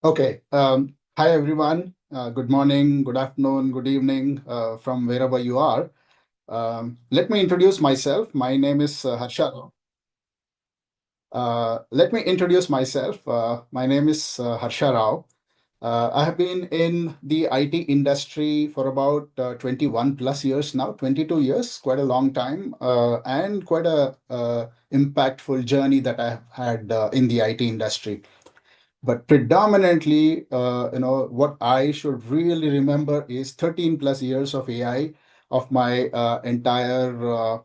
Okay. Hi, everyone. Good morning, good afternoon, good evening from wherever you are. Let me introduce myself. My name is Harsha. Let me introduce myself. My name is Harsha Rao. I have been in the IT industry for about 21 plus years now, 22 years, quite a long time, and quite a impactful journey that I have had in the IT industry. But predominantly, what I should really remember is 13 plus years of AI of my entire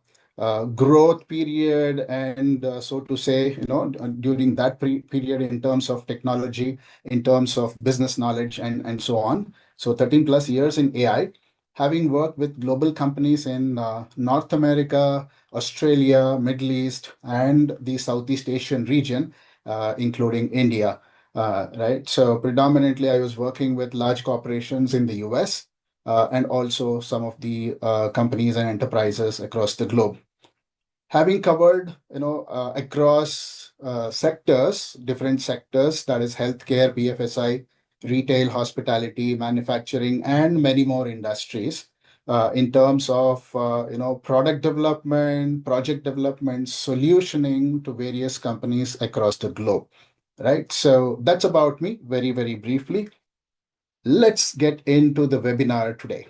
growth period, and so to say, during that period in terms of technology, in terms of business knowledge, and so on. So 13 plus years in AI, having worked with global companies in North America, Australia, Middle East, and the Southeast Asian region, including India. Right. So predominantly, I was working with large corporations in the US and also some of the companies and enterprises across the globe. Having covered, across sectors, different sectors, that is healthcare, BFSI, retail, hospitality, manufacturing, and many more industries. In terms of product development, project development, solutioning to various companies across the globe. Right. So that's about me very, very briefly. Let's get into the webinar today.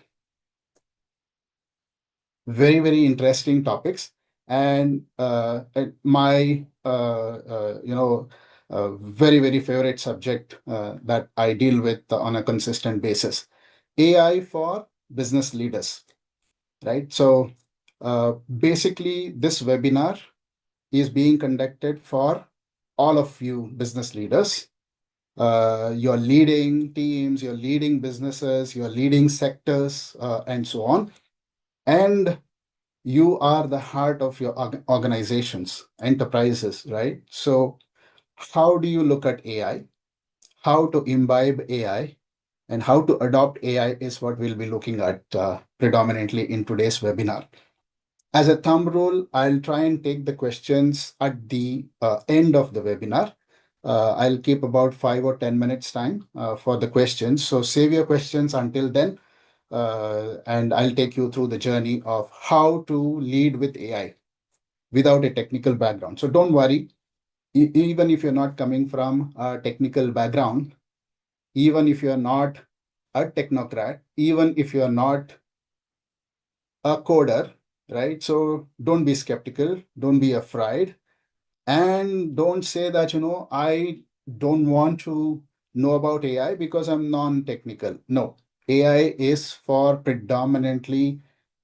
Very, very interesting topics. And my, very, very favorite subject that I deal with on a consistent basis, AI for business leaders, right? So basically, this webinar is being conducted for all of you business leaders. You're leading teams, you're leading businesses, you're leading sectors, and so on. And you are the heart of your organizations, enterprises, right? So, how do you look at AI? How to imbibe AI and how to adopt AI is what we'll be looking at predominantly in today's webinar. As a thumb rule, I'll try and take the questions at the end of the webinar. I'll keep about 5 or 10 minutes time for the questions. So save your questions until then, and I'll take you through the journey of how to lead with AI without a technical background. So don't worry, even if you're not coming from a technical background, even if you're not a technocrat, even if you're not a coder, right? So don't be skeptical, don't be afraid, and don't say that, I don't want to know about AI because I'm non-technical. No, AI is for predominantly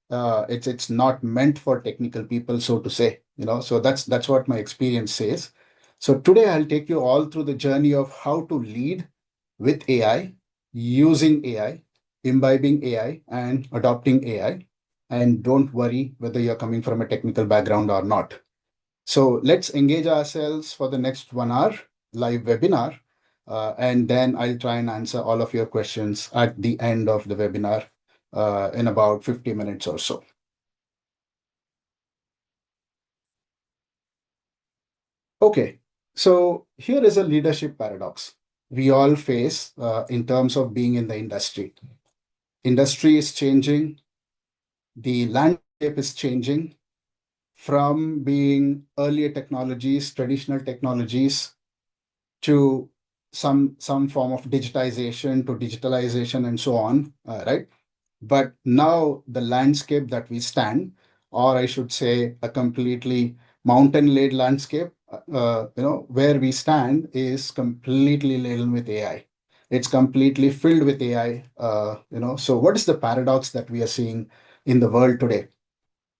it's not meant for technical people, so to say, so that's what my experience says. So today I'll take you all through the journey of how to lead with AI, using AI, imbibing AI, and adopting AI. And don't worry whether you're coming from a technical background or not. So let's engage ourselves for the next 1 hour live webinar. And then I'll try and answer all of your questions at the end of the webinar in about 50 minutes or so. Okay, so here is a leadership paradox we all face in terms of being in the industry. Industry is changing, the landscape is changing from being earlier technologies, traditional technologies, to some form of digitization to digitalization and so on, right? But now the landscape that we stand, or I should say, a completely mountain-laid landscape, where we stand is completely laden with AI. It's completely filled with AI. So what is the paradox that we are seeing in the world today?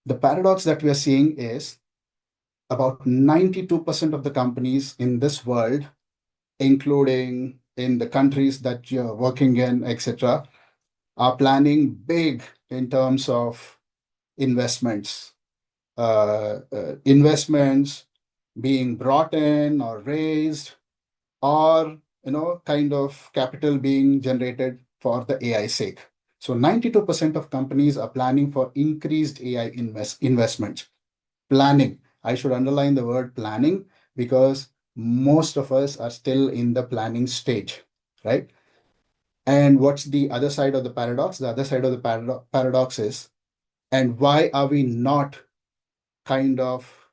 The paradox that we are seeing is about 92% of the companies in this world, including in the countries that you're working in, etc., are planning big in terms of investments. Investments being brought in or raised, or kind of capital being generated for the AI sake. So 92% of companies are planning for increased AI investments. Planning. I should underline the word planning because most of us are still in the planning stage, right? And what's the other side of the paradox? The other side of the paradox is, and why are we not kind of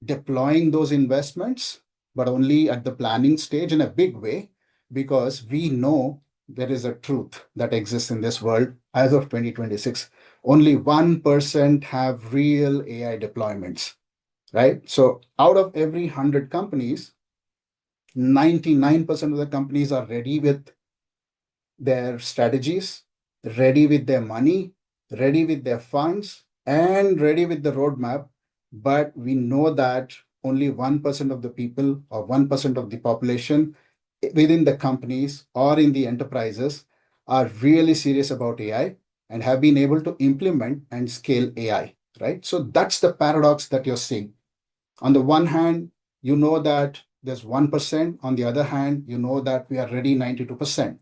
deploying those investments, but only at the planning stage in a big way? Because we know there is a truth that exists in this world as of 2026. Only 1% have real AI deployments, right? So out of every 100 companies, 99% of the companies are ready with their strategies, ready with their money, ready with their funds, and ready with the roadmap. But we know that only 1% of the people or 1% of the population within the companies or in the enterprises are really serious about AI and have been able to implement and scale AI, right? So that's the paradox that you're seeing. On the one hand, you know that there's 1%. On the other hand, you know that we are ready 92%,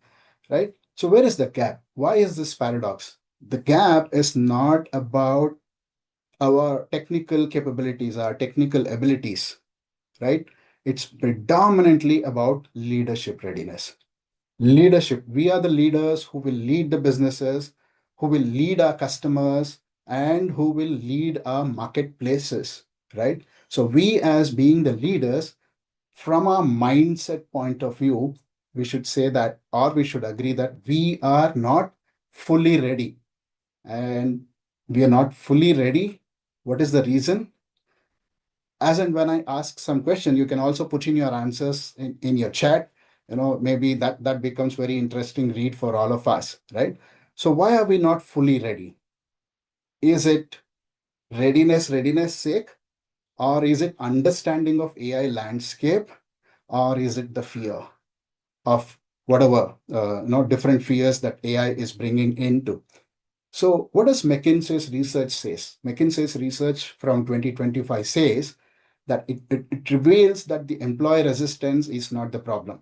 right? So where is the gap? Why is this paradox? The gap is not about our technical capabilities, our technical abilities, right? It's predominantly about leadership readiness. Leadership. We are the leaders who will lead the businesses, who will lead our customers, and who will lead our marketplaces, right? So we, as being the leaders, from a mindset point of view, we should say that, or we should agree that we are not fully ready. And we are not fully ready. What is the reason? As and when I ask some question, you can also put in your answers in your chat. Maybe that becomes very interesting read for all of us, right? So why are we not fully ready? Is it readiness sake, or is it understanding of AI landscape, or is it the fear of whatever different fears that AI is bringing into? So what does McKinsey's research says? McKinsey's research from 2025 says that it reveals that the employee resistance is not the problem.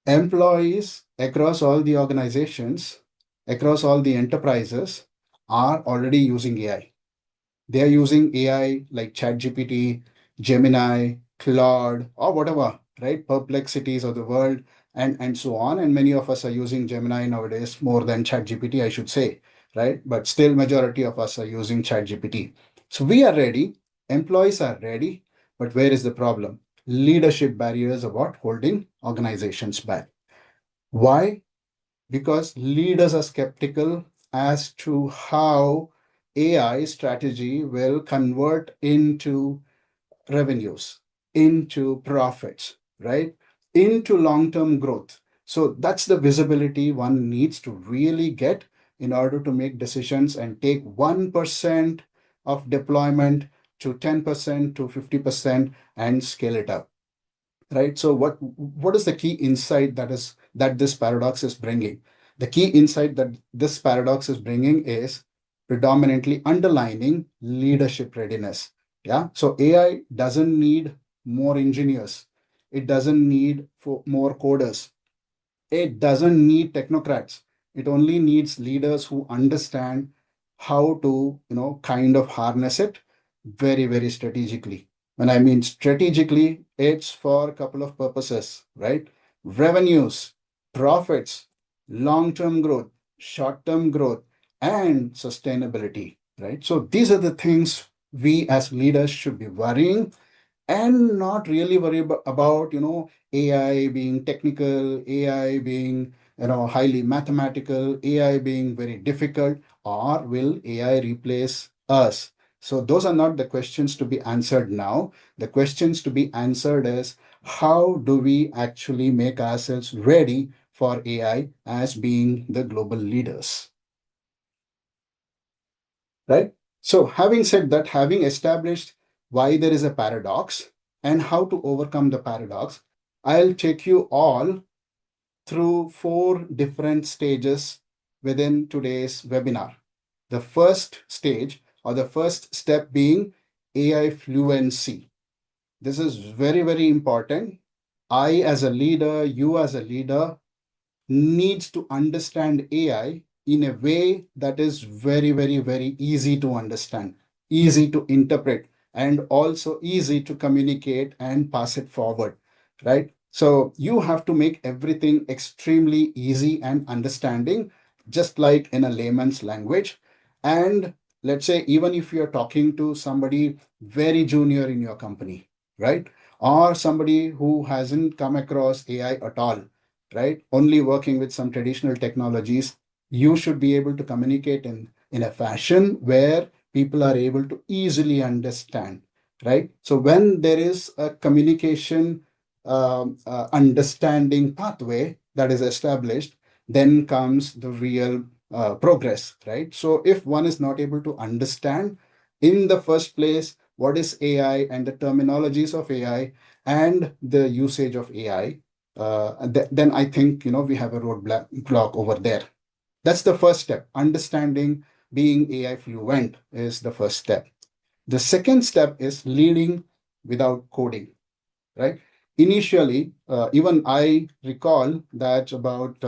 Employees across all the organizations, across all the enterprises are already using AI. They are using AI like ChatGPT, Gemini, Claude, or whatever, right? Perplexities of the world, and so on. And many of us are using Gemini nowadays more than ChatGPT, I should say, right? But still, majority of us are using ChatGPT. So we are ready. Employees are ready. But where is the problem? Leadership barriers about holding organizations back. Why? Because leaders are skeptical as to how AI strategy will convert into revenues, into profits, right? Into long term growth. So that's the visibility one needs to really get in order to make decisions and take 1% of deployment to 10% to 50% and scale it up, right? So what is the key insight that this paradox is bringing? The key insight that this paradox is bringing is predominantly underlining leadership readiness. Yeah, so AI doesn't need more engineers, it doesn't need for more coders, it doesn't need technocrats. It only needs leaders who understand how to, kind of harness it very, very strategically. When I mean strategically, it's for a couple of purposes, right? Revenues, profits, long-term growth, short-term growth, and sustainability, right? So these are the things we as leaders should be worrying, and not really worry about AI being technical, AI being highly mathematical, AI being very difficult, or will AI replace us? So those are not the questions to be answered now. The questions to be answered is, how do we actually make ourselves ready for AI as being the global leaders, right? So, having said that, having established why there is a paradox and how to overcome the paradox, I'll take you all through 4 different stages within today's webinar. The first stage, or the first step, being AI fluency. This is very, very important. I, as a leader, you, as a leader, needs to understand AI in a way that is very, very, very easy to understand, easy to interpret, and also easy to communicate and pass it forward, right? So you have to make everything extremely easy and understanding, just like in a layman's language. And let's say, even if you're talking to somebody very junior in your company, right? Or somebody who hasn't come across AI at all, right? Only working with some traditional technologies, you should be able to communicate in a fashion where people are able to easily understand, right? So when there is a communication understanding pathway that is established, then comes the real progress, right? So if one is not able to understand in the first place what is AI and the terminologies of AI and the usage of AI, then I think we have a roadblock block over there. That's the first step. Understanding, being AI fluent is the first step. The second step is leading without coding, right? Initially, even I recall that about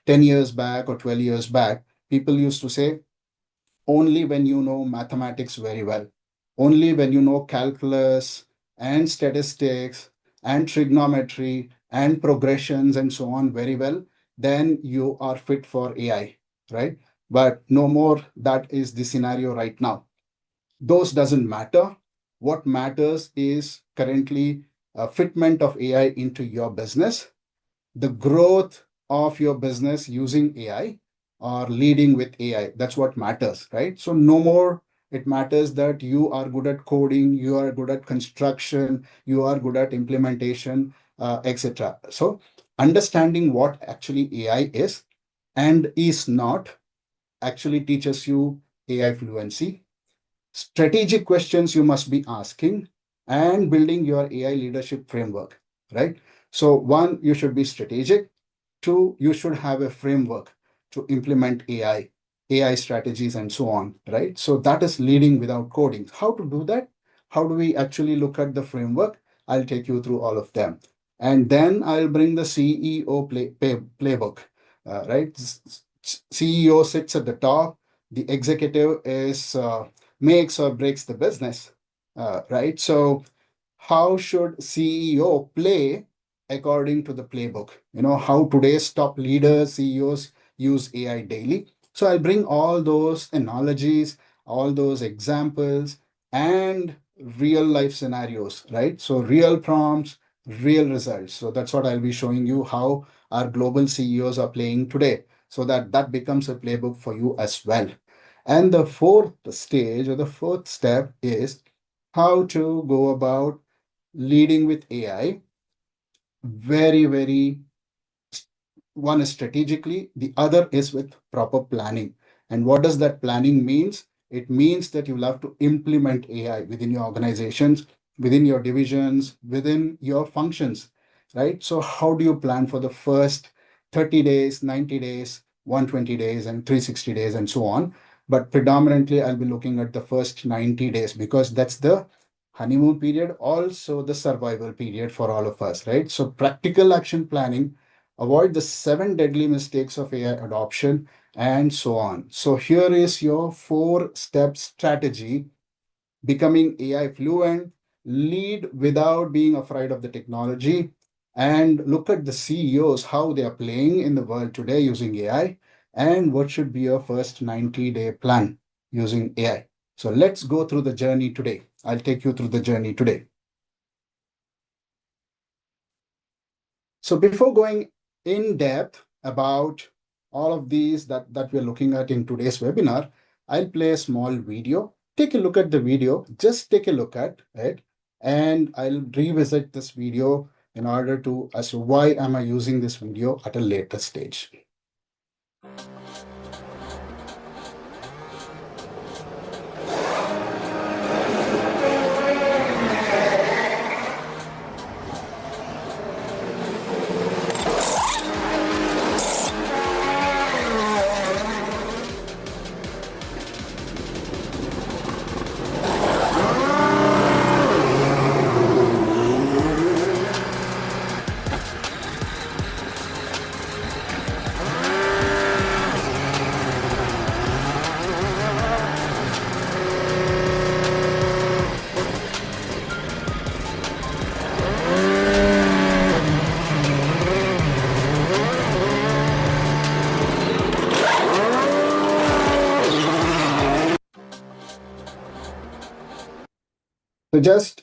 10 years back or 12 years back, people used to say, only when you know mathematics very well, only when you know calculus and statistics and trigonometry and progressions and so on very well, then you are fit for AI, right? But no more that is the scenario right now. Those doesn't matter. What matters is currently a fitment of AI into your business, the growth of your business using AI or leading with AI. That's what matters, right? So no more it matters that you are good at coding, you are good at construction, you are good at implementation, etc. So understanding what actually AI is and is not actually teaches you AI fluency. Strategic questions you must be asking and building your AI leadership framework, right? So, one, you should be strategic. Two, you should have a framework to implement AI strategies, and so on, right? So, that is leading without coding. How to do that? How do we actually look at the framework? I'll take you through all of them. And then I'll bring the CEO playbook, right? CEO sits at the top, the executive is makes or breaks the business, right? So, how should CEO play according to the playbook? How today's top leaders, CEOs use AI daily. So, I'll bring all those analogies, all those examples, and real life scenarios, right? So, real prompts, real results. So, that's what I'll be showing you how our global CEOs are playing today, so that that becomes a playbook for you as well. And the fourth stage or the fourth step is how to go about leading with AI very, very, one is strategically, the other is with proper planning. And what does that planning means? It means that you'll have to implement AI within your organizations, within your divisions, within your functions, right? So how do you plan for the first 30 days, 90 days, 120 days, and 360 days, and so on? But predominantly, I'll be looking at the first 90 days because that's the honeymoon period, also the survival period for all of us, right? So practical action planning, avoid the seven deadly mistakes of AI adoption, and so on. So here is your four-step strategy: becoming AI fluent, lead without being afraid of the technology, and look at the CEOs, how they are playing in the world today using AI, and what should be your first 90-day plan using AI. So let's go through the journey today. I'll take you through the journey today. So before going in depth about all of these that we're looking at in today's webinar, I'll play a small video. Take a look at the video, just take a look at it, and I'll revisit this video in order to as to why am I using this video at a later stage. So just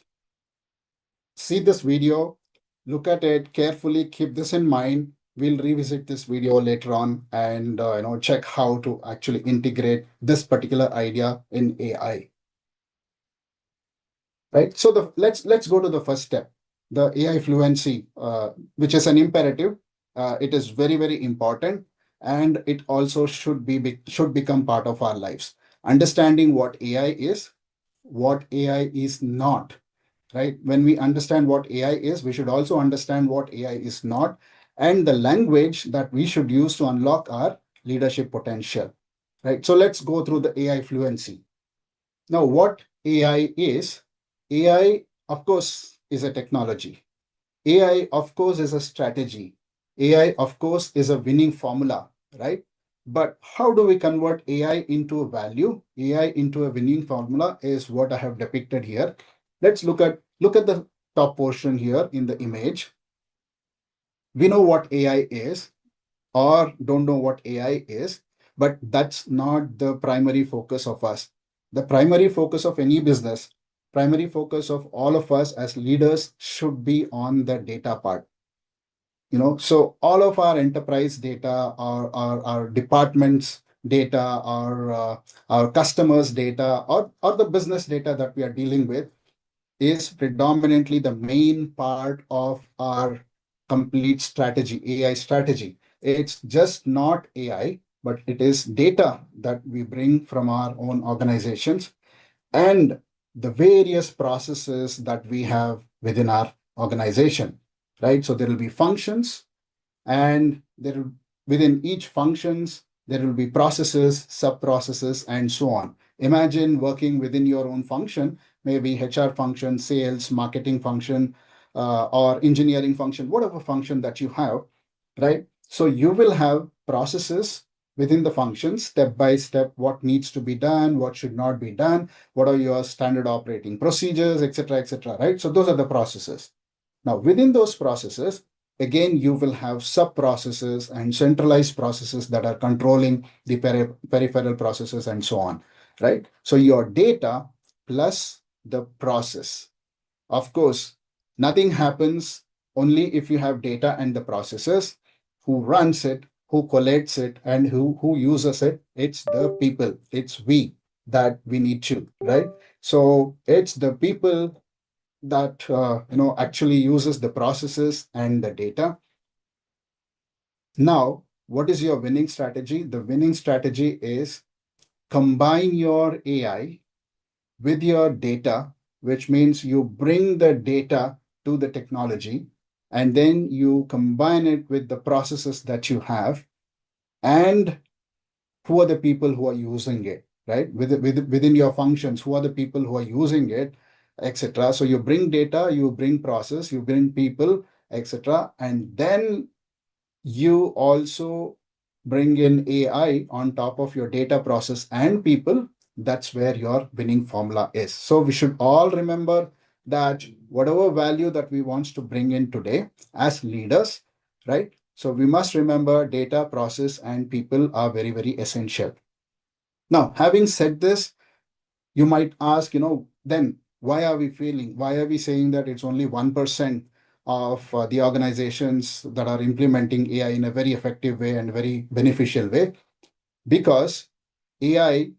see this video, look at it carefully, keep this in mind. We'll revisit this video later on and check how to actually integrate this particular idea in AI. Right. So let's go to the first step, the AI fluency, which is an imperative. It is very, very important, and it also should become part of our lives. Understanding what AI is, what AI is not. Right. When we understand what AI is, we should also understand what AI is not, and the language that we should use to unlock our leadership potential. Right. So let's go through the AI fluency. Now, what AI is? AI, of course, is a technology. AI, of course, is a strategy. AI, of course, is a winning formula, right? But how do we convert AI into a value? AI into a winning formula is what I have depicted here. Let's look at the top portion here in the image. We know what AI is, or don't know what AI is, but that's not the primary focus of us. The primary focus of any business, primary focus of all of us as leaders should be on the data part. So all of our enterprise data, our departments data, our customers data, or the business data that we are dealing with is predominantly the main part of our complete strategy, AI strategy. It's just not AI, but it is data that we bring from our own organizations and the various processes that we have within our organization, right? So there will be functions, and there within each functions there will be processes, sub processes, and so on. Imagine working within your own function, maybe HR function, sales, marketing function, or engineering function, whatever function that you have, right? So you will have processes within the function, step by step, what needs to be done, what should not be done, what are your standard operating procedures, etc., right? So those are the processes. Now, within those processes, again, you will have sub-processes and centralized processes that are controlling the peripheral processes and so on, right? So your data plus the process. Of course, nothing happens only if you have data and the processes. Who runs it, who collects it, and who uses it? It's the people. It's we that we need to, right? So it's the people that actually uses the processes and the data. Now, what is your winning strategy? The winning strategy is combine your AI with your data, which means you bring the data to the technology and then you combine it with the processes that you have, and who are the people who are using it, right? Within your functions, who are the people who are using it, etc. So you bring data, you bring process, you bring people, etc. And then you also bring in AI on top of your data, process, and people. That's where your winning formula is. So we should all remember that whatever value that we want to bring in today as leaders, right? So we must remember data, process, and people are very, very essential. Now, having said this, you might ask, then why are we failing? Why are we saying that it's only 1% of the organizations that are implementing AI in a very effective way and very beneficial way? Because AI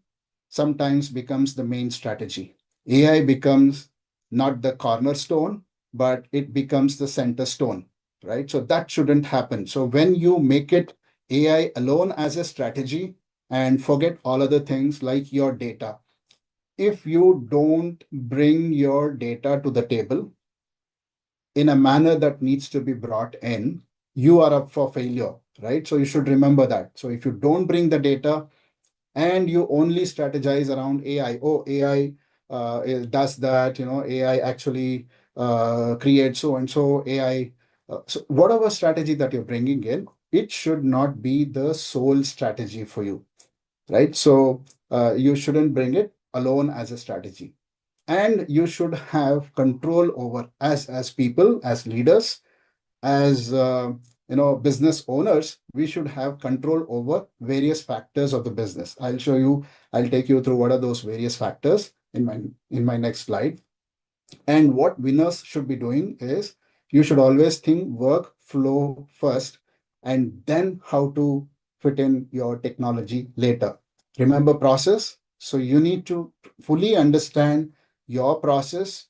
sometimes becomes the main strategy. AI becomes not the cornerstone, but it becomes the center stone, right? So that shouldn't happen. So when you make it AI alone as a strategy and forget all other things like your data, if you don't bring your data to the table in a manner that needs to be brought in, you are up for failure, right? So you should remember that. So if you don't bring the data and you only strategize around AI, oh, AI does that, AI actually creates so and so, AI. So whatever strategy that you're bringing in, it should not be the sole strategy for you, right? So you shouldn't bring it alone as a strategy, and you should have control over, as people, as leaders, as business owners, we should have control over various factors of the business. I'll take you through what are those various factors in my next slide. And what winners should be doing is you should always think work flow first and then how to fit in your technology later. Remember process. So you need to fully understand your process,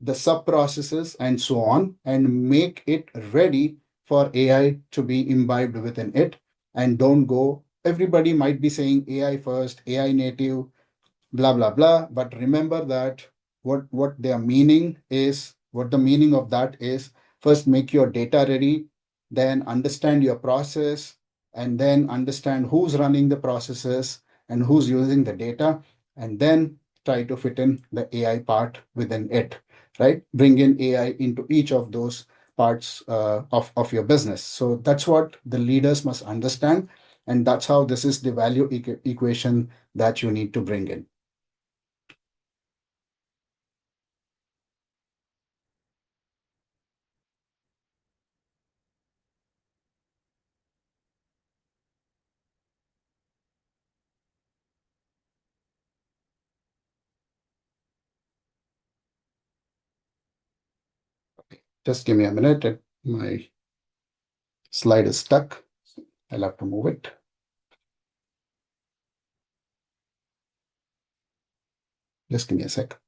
the sub processes, and so on, and make it ready for AI to be imbibed within it. And don't go, everybody might be saying AI first, AI native, blah blah blah, but remember that what their meaning is, what the meaning of that is, first make your data ready, then understand your process, and then understand who's running the processes and who's using the data, and then try to fit in the AI part within it, right? Bring in AI into each of those parts of your business. So that's what the leaders must understand, and that's how this is the value equation that you need to bring in. Just give me a minute. My slide is stuck. I'll have to move it. Just give me a sec.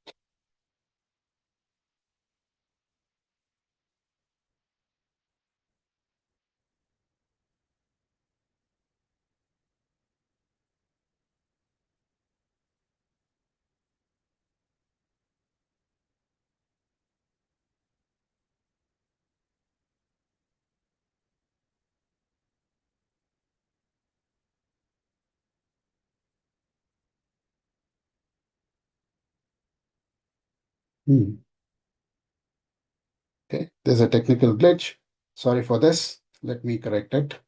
Hmm. Okay, there's a technical glitch. Sorry for this. Let me correct it.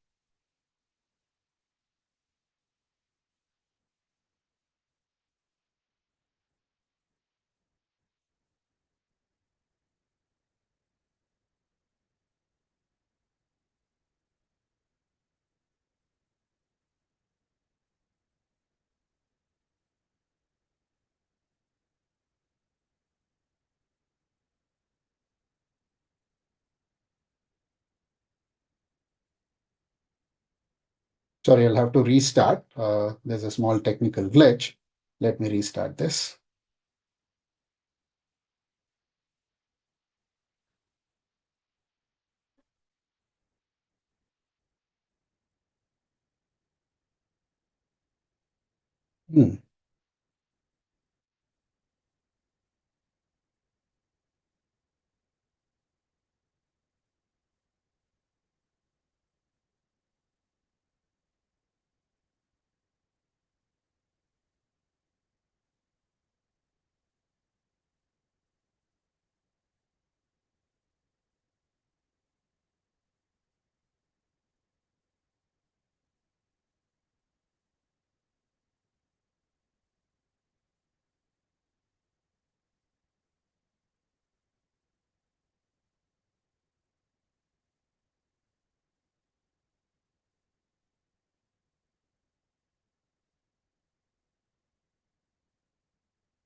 Sorry, I'll have to restart. There's a small technical glitch. Let me restart this. Hmm.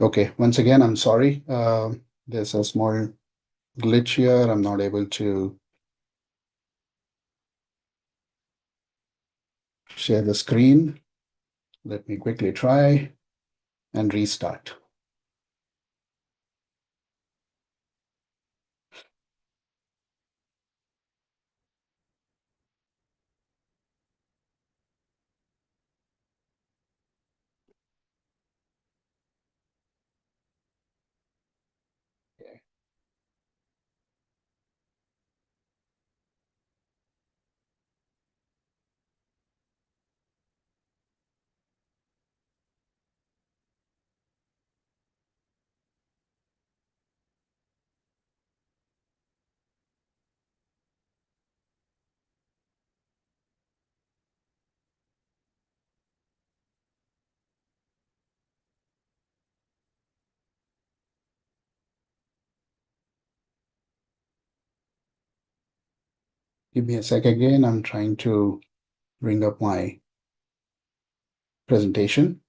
Okay, once again, I'm sorry. There's a small glitch here. I'm not able to share the screen. Let me quickly try and restart. Give me a sec again. I'm trying to bring up my presentation.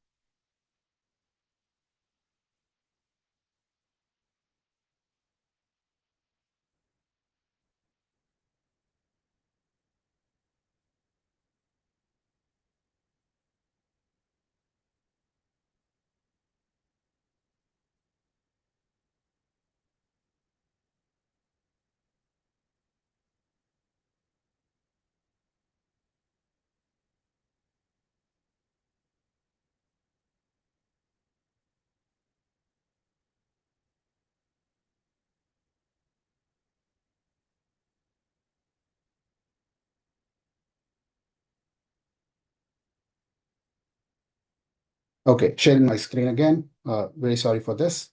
Okay, sharing my screen again. Very sorry for this.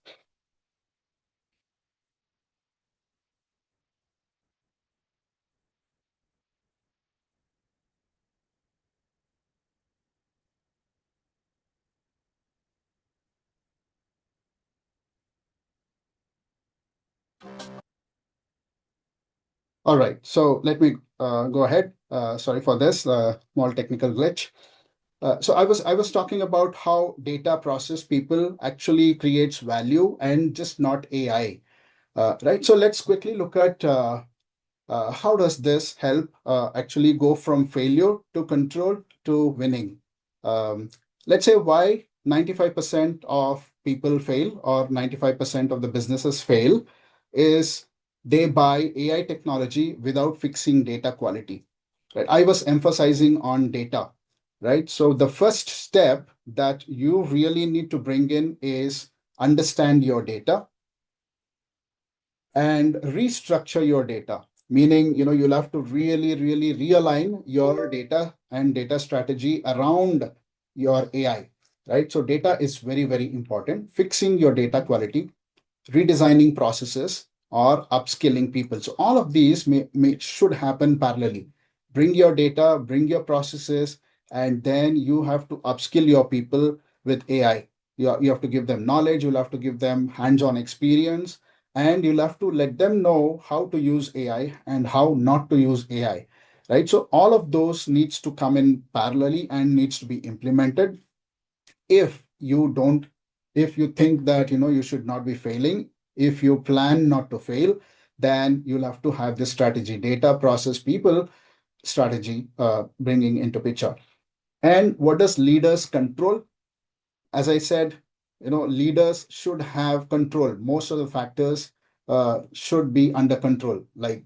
All right, so let me go ahead. Sorry for this small technical glitch. So I was talking about how data process people actually creates value and just not AI. Right. So let's quickly look at how does this help actually go from failure to control to winning. Um, let's say why 95% of people fail or 95% of the businesses fail is they buy AI technology without fixing data quality. Right. I was emphasizing on data. Right. So the first step that you really need to bring in is understand your data and restructure your data, meaning you'll have to really realign your data and data strategy around your AI. Right, so data is very important. Fixing your data quality, redesigning processes, or upskilling people. So all of these should happen parallelly. Bring your data, bring your processes, and then you have to upskill your people with AI. You have to give them knowledge, you'll have to give them hands-on experience, and you'll have to let them know how to use AI and how not to use AI. Right? So all of those needs to come in parallelly and needs to be implemented. If you don't, if you think that you should not be failing, if you plan not to fail, then you'll have to have this strategy, data process people strategy, bringing into picture. And what does leaders control? As I said, leaders should have control. Most of the factors should be under control, like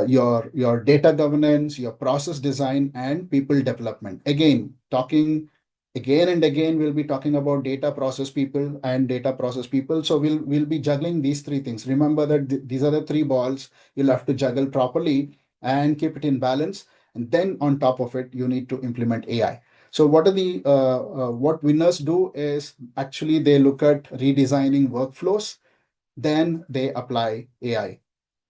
your data governance, your process design, and people development. Again, talking again and again, we'll be talking about data process people and data process people. So we'll be juggling these three things. Remember that these are the three balls you'll have to juggle properly and keep it in balance. And then on top of it, you need to implement AI. So what winners do is actually they look at redesigning workflows, then they apply AI.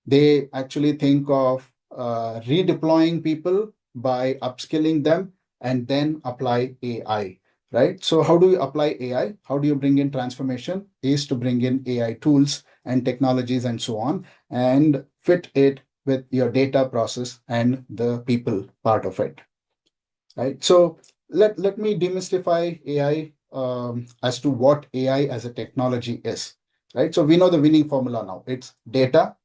They actually think of redeploying people by upskilling them and then apply AI, right? So how do you apply AI? How do you bring in transformation? Is to bring in AI tools and technologies and so on and fit it with your data process and the people part of it, right? So let me demystify AI as to what AI as a technology is, right? So we know the winning formula now. It's data,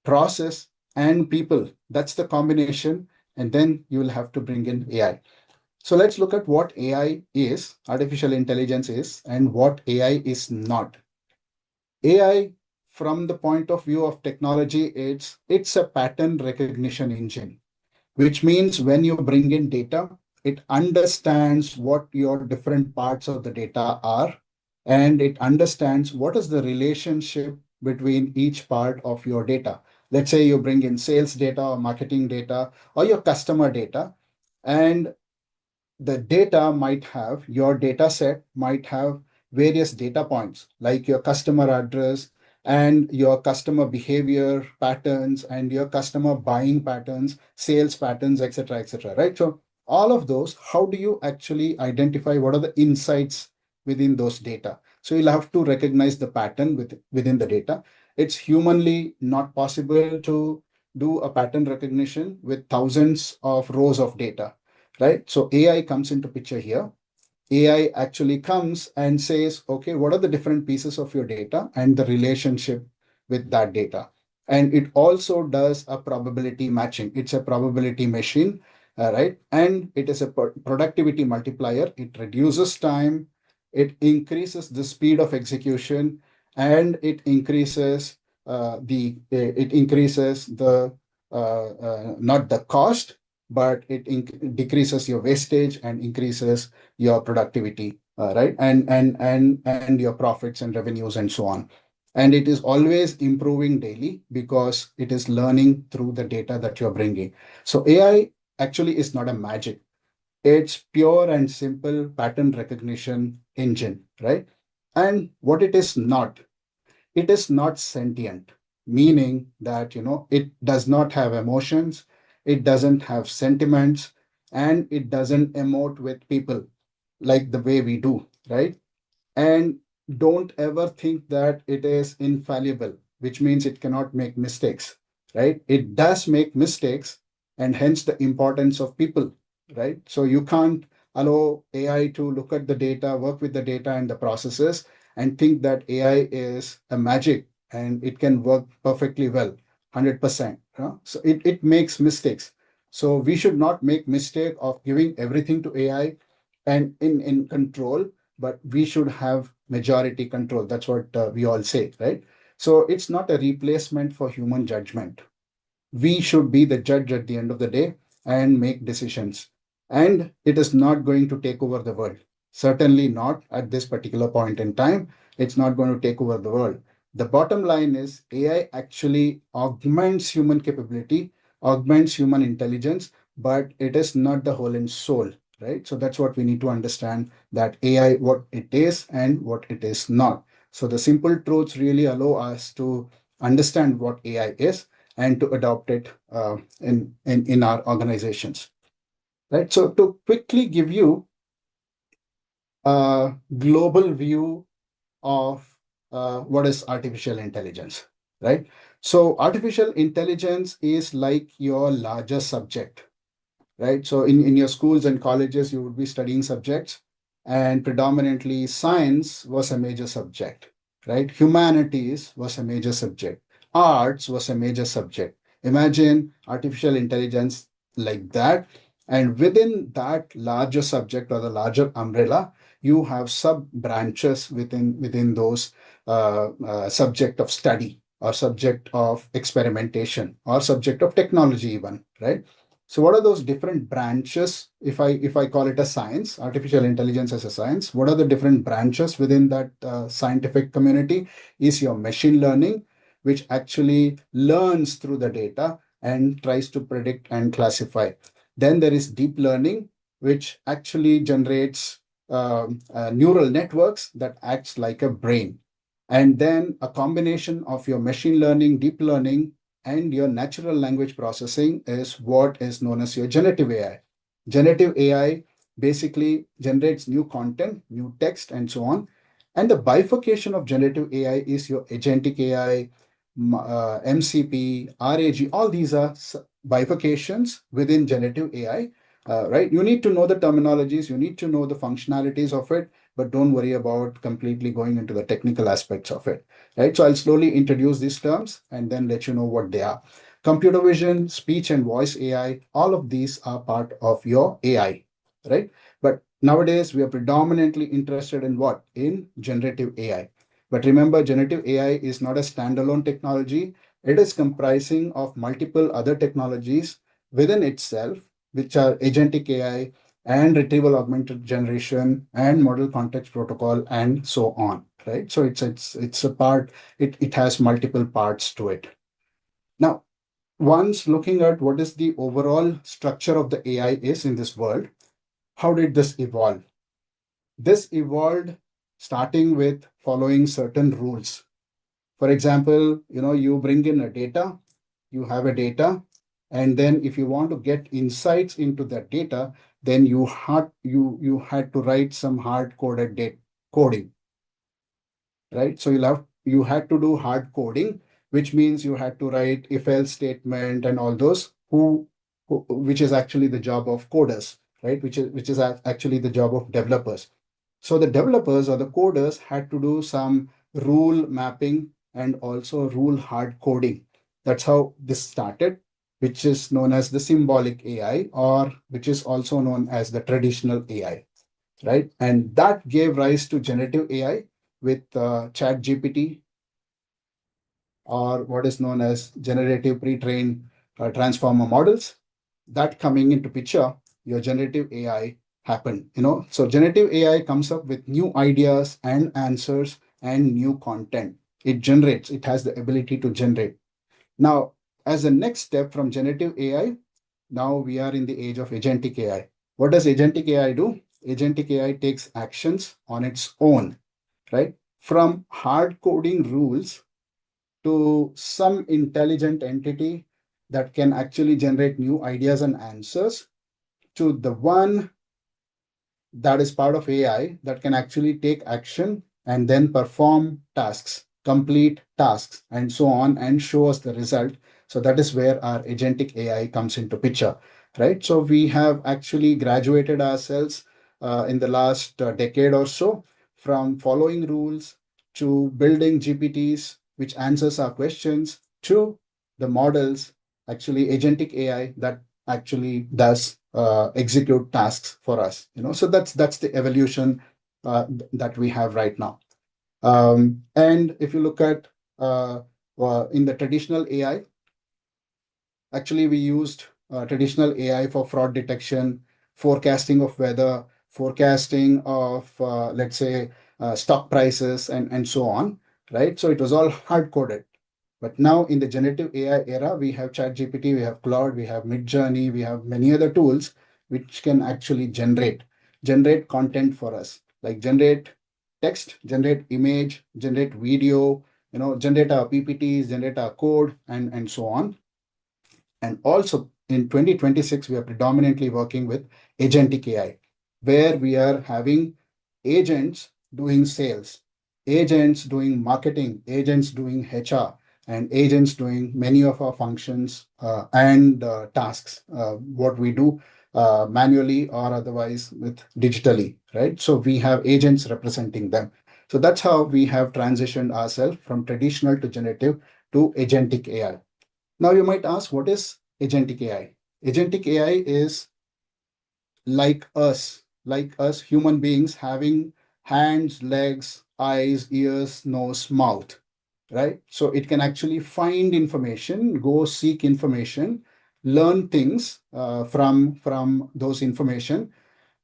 process, and people. That's the combination. And then you will have to bring in AI. So let's look at what AI is, artificial intelligence is, and what AI is not. AI, from the point of view of technology, it's a pattern recognition engine, which means when you bring in data, it understands what your different parts of the data are, and it understands what is the relationship between each part of your data. Let's say you bring in sales data or marketing data or your customer data, and the data might have, your data set might have various data points like your customer address and your customer behavior patterns and your customer buying patterns, sales patterns, etc., right? So all of those, how do you actually identify what are the insights within those data? So you'll have to recognize the pattern within the data. It's humanly not possible to do a pattern recognition with thousands of rows of data, right? So AI comes into picture here. AI actually comes and says, okay, what are the different pieces of your data and the relationship with that data? And it also does a probability matching. It's a probability machine, right? And it is a productivity multiplier. It reduces time, it increases the speed of execution, and it increases the not the cost, but it decreases your wastage and increases your productivity, right? And your profits and revenues and so on. And it is always improving daily because it is learning through the data that you're bringing. So AI actually is not a magic. It's pure and simple pattern recognition engine, right? And what it is not sentient, meaning that, it does not have emotions, it doesn't have sentiments, and it doesn't emote with people like the way we do, right? And don't ever think that it is infallible, which means it cannot make mistakes, right? It does make mistakes, and hence the importance of people, right? So you can't allow AI to look at the data, work with the data and the processes, and think that AI is a magic and it can work perfectly well, 100%. So it makes mistakes. So we should not make mistake of giving everything to AI and in control, but we should have majority control. That's what we all say, right? So it's not a replacement for human judgment. We should be the judge at the end of the day and make decisions. And it is not going to take over the world. Certainly not at this particular point in time. It's not going to take over the world. The bottom line is AI actually augments human capability, augments human intelligence, but it is not the whole and soul, right? So that's what we need to understand, that AI, what it is and what it is not. So the simple truths really allow us to understand what AI is and to adopt it in our organizations, right? So to quickly give you a global view of what is artificial intelligence, right? So artificial intelligence is like your larger subject, right? So in your schools and colleges, you would be studying subjects, and predominantly science was a major subject, right? Humanities was a major subject. Arts was a major subject. Imagine artificial intelligence like that. And within that larger subject or the larger umbrella, you have sub branches within those subject of study or subject of experimentation or subject of technology even, right? So what are those different branches? If I call it a science, artificial intelligence as a science, what are the different branches within that scientific community? Is your machine learning, which actually learns through the data and tries to predict and classify. Then there is deep learning, which actually generates neural networks that acts like a brain. And then a combination of your machine learning, deep learning, and your natural language processing is what is known as your generative AI. Generative AI basically generates new content, new text, and so on. And the bifurcation of generative AI is your agentic AI, MCP, RAG. All these are bifurcations within generative AI, right? You need to know the terminologies, you need to know the functionalities of it, but don't worry about completely going into the technical aspects of it, right? So I'll slowly introduce these terms and then let you know what they are. Computer vision, speech and voice AI, all of these are part of your AI, right? But nowadays we are predominantly interested in what? In generative AI. But remember, generative AI is not a standalone technology. It is comprising of multiple other technologies within itself, which are agentic AI and retrieval augmented generation and model context protocol and so on, right? So it's a part, it has multiple parts to it. Now, once looking at what is the overall structure of the AI is in this world, how did this evolve? This evolved starting with following certain rules. For example, you bring in a data, you have a data, and then if you want to get insights into that data, then you had to write some hard coded coding, right? So you had to do hard coding, which means you had to write if else statement and all those which is actually the job of coders, right? Which is actually the job of developers. So the developers or the coders had to do some rule mapping and also rule hard coding. That's how this started, which is known as the symbolic AI, or which is also known as the traditional AI, right? And that gave rise to generative AI with ChatGPT, or what is known as generative pre-trained transformer models. That coming into picture, your generative AI happened. So generative AI comes up with new ideas and answers and new content. It has the ability to generate. Now, as a next step from generative AI, now we are in the age of agentic AI. What does agentic AI do? Agentic AI takes actions on its own, right? From hard coding rules to some intelligent entity that can actually generate new ideas and answers, to the one that is part of AI that can actually take action and then perform tasks, complete tasks, and so on, and show us the result. So that is where our agentic AI comes into picture, right? So we have actually graduated ourselves in the last decade or so from following rules to building GPTs, which answers our questions, to the models, actually agentic AI that actually does execute tasks for us. So that's the evolution that we have right now. And if you look at in the traditional AI, actually we used traditional AI for fraud detection, forecasting of weather, forecasting of let's say stock prices, and so on, right? So it was all hard coded. But now in the generative AI era, we have ChatGPT, we have Claude, we have Midjourney, we have many other tools which can actually generate content for us, like generate text, generate image, generate video, generate our PPTs, generate our code, and so on. And also in 2026, we are predominantly working with agentic AI, where we are having agents doing sales, agents doing marketing, agents doing HR, and agents doing many of our functions and tasks, what we do manually or otherwise with digitally, right? So we have agents representing them. So that's how we have transitioned ourselves from traditional to generative to agentic AI. Now you might ask, what is agentic AI? Agentic AI is like us human beings having hands, legs, eyes, ears, nose, mouth, right? So it can actually find information, go seek information, learn things from those information,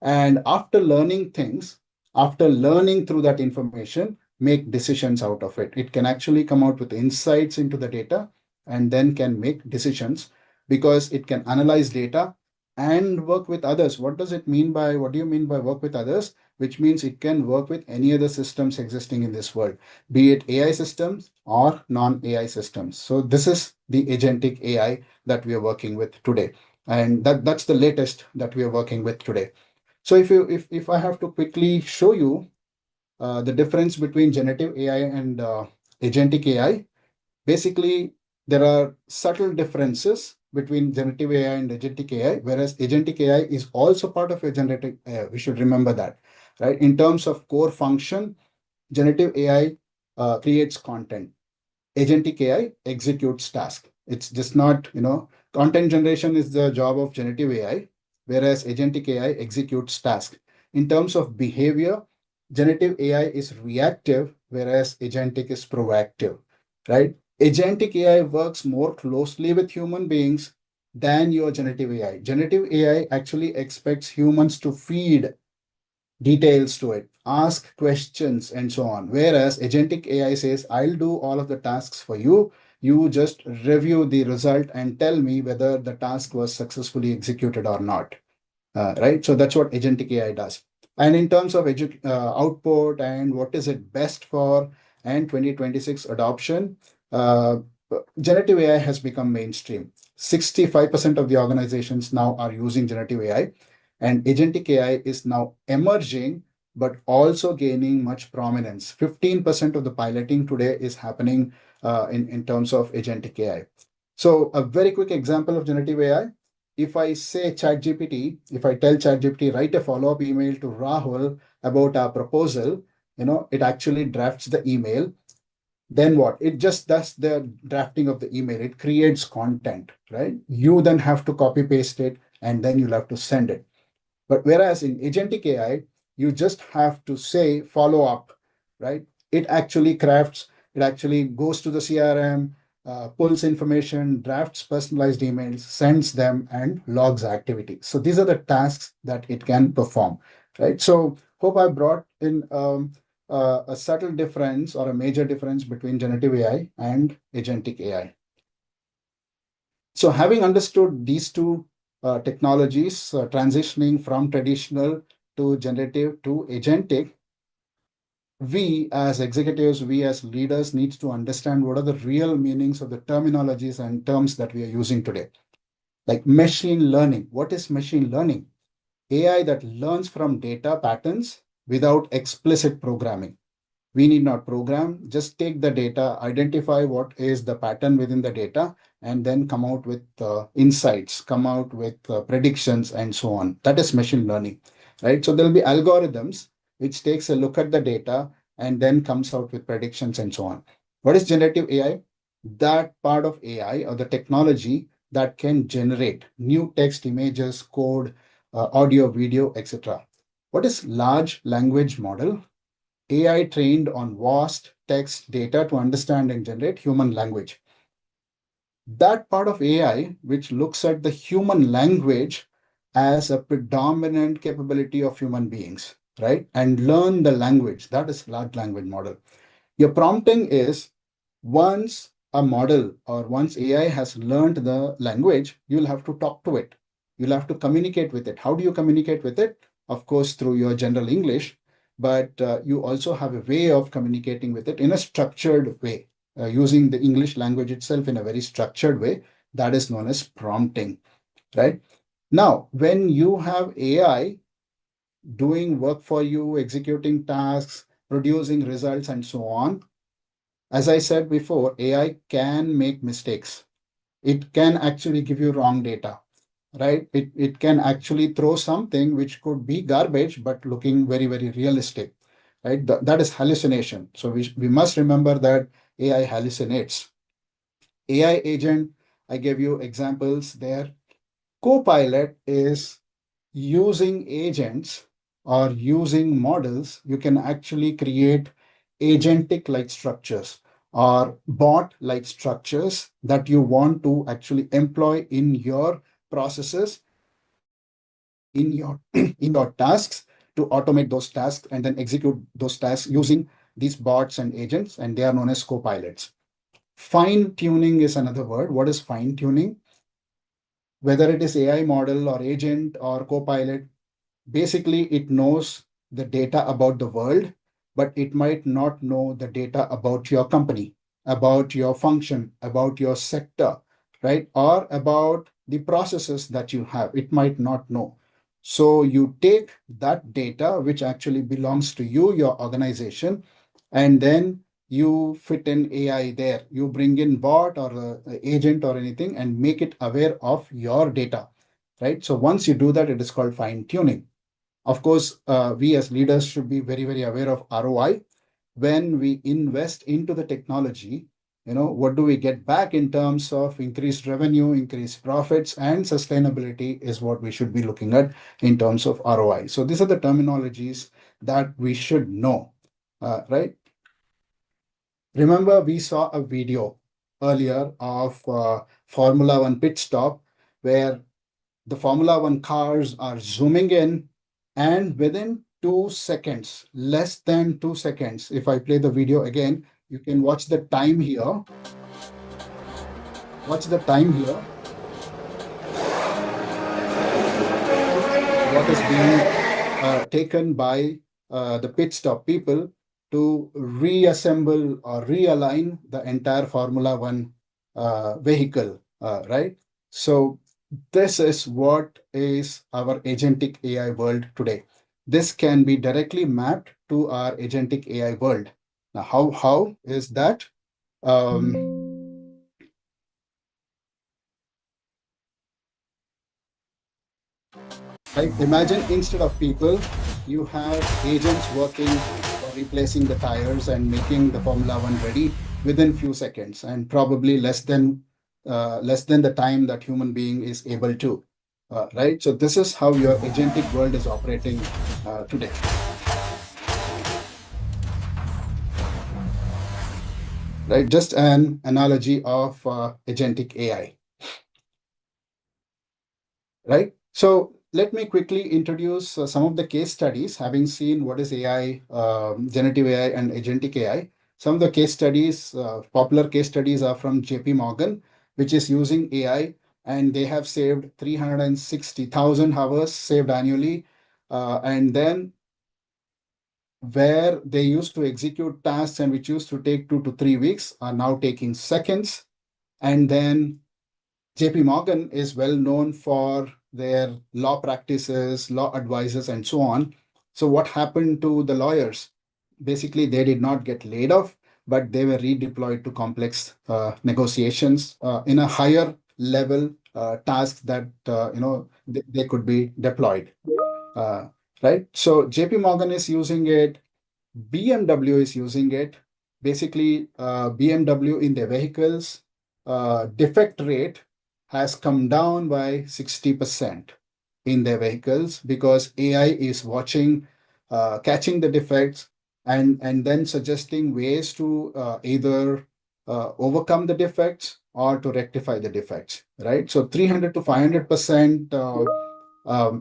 and after learning things, after learning through that information, make decisions out of it. It can actually come out with insights into the data and then can make decisions because it can analyze data and work with others. What do you mean by work with others? Which means it can work with any other systems existing in this world, be it AI systems or non-AI systems. So this is the agentic AI that we are working with today. And that's the latest that we are working with today. So if I have to quickly show you the difference between generative AI and agentic AI, basically there are subtle differences between generative AI and agentic AI, whereas agentic AI is also part of a generative AI. We should remember that, right? In terms of core function, generative AI creates content. Agentic AI executes task. It's just not, content generation is the job of generative AI, whereas agentic AI executes task. In terms of behavior, generative AI is reactive, whereas agentic is proactive, right? Agentic AI works more closely with human beings than your generative AI. Generative AI actually expects humans to feed details to it, ask questions, and so on. Whereas agentic AI says, I'll do all of the tasks for you. You just review the result and tell me whether the task was successfully executed or not. Right? So that's what agentic AI does. And in terms of output and what is it best for and 2026 adoption, uh, generative AI has become mainstream. 65% of the organizations now are using generative AI, and agentic AI is now emerging, but also gaining much prominence. 15% of the piloting today is happening in terms of agentic AI. So a very quick example of generative AI. If I say ChatGPT, if I tell ChatGPT, write a follow-up email to Rahul about our proposal, it actually drafts the email. Then what? It just does the drafting of the email. It creates content, right? You then have to copy paste it and then you'll have to send it. But whereas in agentic AI, you just have to say follow up, right? It actually goes to the CRM, pulls information, drafts personalized emails, sends them, and logs activity. So these are the tasks that it can perform, right? So hope I brought in a subtle difference or a major difference between generative AI and agentic AI. So having understood these two technologies transitioning from traditional to generative to agentic, we as executives, we as leaders needs to understand what are the real meanings of the terminologies and terms that we are using today. Like machine learning. What is machine learning? AI that learns from data patterns without explicit programming. We need not program, just take the data, identify what is the pattern within the data, and then come out with insights, come out with predictions, and so on. That is machine learning, right? So there'll be algorithms which takes a look at the data and then comes out with predictions and so on. What is generative AI? That part of AI or the technology that can generate new text, images, code, audio, video, etc. What is large language model? AI trained on vast text data to understand and generate human language. That part of AI, which looks at the human language as a predominant capability of human beings, right? And learn the language, that is large language model. Your prompting is once a model or once AI has learned the language, you'll have to talk to it. You'll have to communicate with it. How do you communicate with it? Of course, through your general English, but you also have a way of communicating with it in a structured way, using the English language itself in a very structured way. That is known as prompting, right? Now, when you have AI doing work for you, executing tasks, producing results, and so on, as I said before, AI can make mistakes. It can actually give you wrong data, right? It can actually throw something which could be garbage, but looking very, very realistic, right? That is hallucination. So we must remember that AI hallucinates. AI agent, I gave you examples there. Copilot is using agents or using models. You can actually create agentic like structures or bot like structures that you want to actually employ in your processes, in your in your tasks, to automate those tasks and then execute those tasks using these bots and agents, and they are known as copilots. Fine tuning is another word. What is fine tuning? Whether it is AI model or agent or copilot, basically it knows the data about the world, but it might not know the data about your company, about your function, about your sector, right? Or about the processes that you have. It might not know. So you take that data, which actually belongs to you, your organization, and then you fit in AI there. You bring in bot or agent or anything and make it aware of your data, right? So once you do that, it is called fine tuning. Of course, we as leaders should be very, very aware of ROI. When we invest into the technology, what do we get back in terms of increased revenue, increased profits, and sustainability is what we should be looking at in terms of ROI. So these are the terminologies that we should know, right? Remember, we saw a video earlier of Formula One pit stop where the Formula One cars are zooming in, and within 2 seconds, less than 2 seconds, if I play the video again, you can watch the time here. Watch the time here. What is being taken by the pit stop people to reassemble or realign the entire Formula One vehicle, right? So this is what is our agentic AI world today. This can be directly mapped to our agentic AI world. Now, how is that? Right? Imagine instead of people, you have agents working or replacing the tires and making the Formula One ready within few seconds, and probably less than the time that human being is able to. Right? So this is how your agentic world is operating today. Right? Just an analogy of agentic AI. Right? So let me quickly introduce some of the case studies, having seen what is AI, generative AI and agentic AI. Some of the case studies, popular case studies are from JP Morgan, which is using AI and they have saved 360,000 hours saved annually. And then where they used to execute tasks and which used to take 2 to 3 weeks are now taking seconds. And then JP Morgan is well known for their law practices, law advisors, and so on. So, what happened to the lawyers? Basically, they did not get laid off, but they were redeployed to complex negotiations in a higher level task that they could be deployed. Uh, right. So, JP Morgan is using it. BMW is using it. Basically, BMW in their vehicles, defect rate has come down by 60% in their vehicles because AI is watching, catching the defects, and then suggesting ways to either overcome the defects or to rectify the defects, right? So 300 to 500%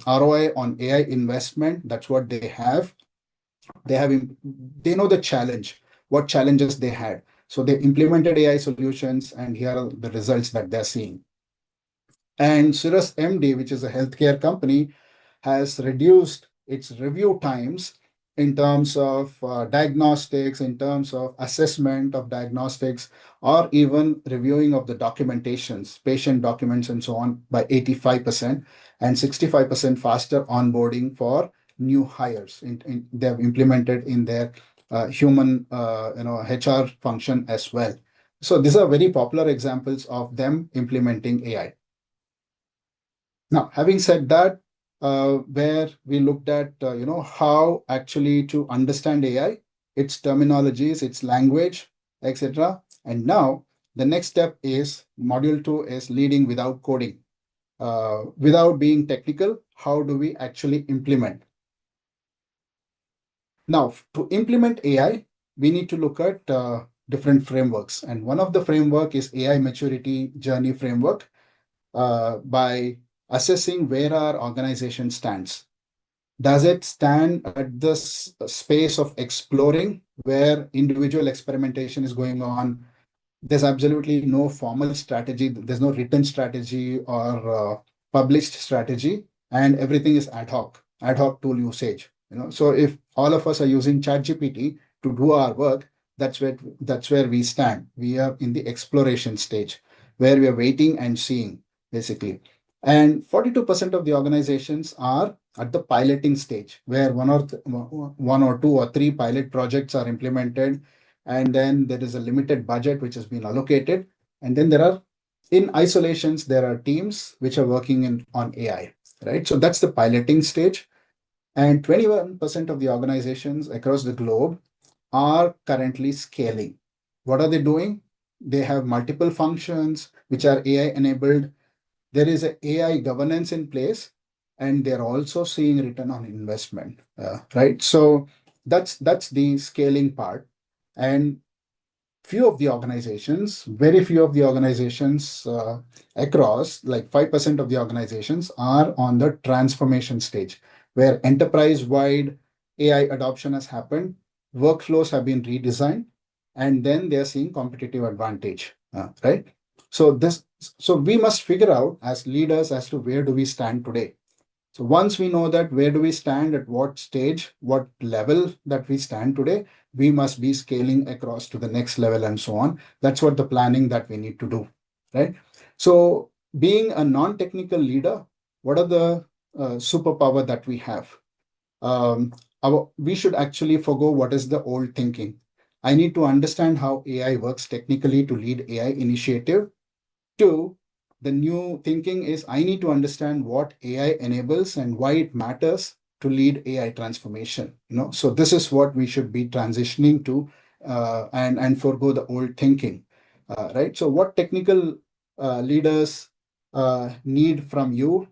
ROI on AI investment, that's what they have. They know the challenge, what challenges they had. So they implemented AI solutions, and here are the results that they're seeing. And Cirrus MD, which is a healthcare company, has reduced its review times in terms of diagnostics, in terms of assessment of diagnostics, or even reviewing of the documentations, patient documents, and so on by 85% and 65% faster onboarding for new hires. They have implemented in their human HR function as well. So these are very popular examples of them implementing AI. Now, having said that, where we looked at how actually to understand AI, its terminologies, its language, etc. And now the next step is module 2 is leading without coding. Without being technical, how do we actually implement? Now, to implement AI, we need to look at different frameworks. And one of the framework is AI maturity journey framework, by assessing where our organization stands. Does it stand at the space of exploring where individual experimentation is going on? There's absolutely no formal strategy, there's no written strategy or published strategy, and everything is ad hoc tool usage. So if all of us are using ChatGPT to do our work, that's where we stand. We are in the exploration stage where we are waiting and seeing, basically. And 42% of the organizations are at the piloting stage, where one or two or three pilot projects are implemented, and then there is a limited budget which has been allocated, and then in isolations there are teams which are working on AI, right? So that's the piloting stage. And 21% of the organizations across the globe are currently scaling. What are they doing? They have multiple functions which are AI enabled. There is a AI governance in place, and they're also seeing return on investment, right? So that's the scaling part. And very few of the organizations across, like 5% of the organizations, are on the transformation stage, where enterprise-wide AI adoption has happened, workflows have been redesigned, and then they're seeing competitive advantage, right? So we must figure out as leaders as to where do we stand today. So once we know that where do we stand, at what stage, what level that we stand today, we must be scaling across to the next level and so on. That's what the planning that we need to do, right? So being a non-technical leader, what are the superpower that we have? We should actually forgo what is the old thinking. I need to understand how AI works technically to lead AI initiative. Two, the new thinking is I need to understand what AI enables and why it matters to lead AI transformation. So this is what we should be transitioning to, and forego the old thinking, right? So what technical leaders need from you,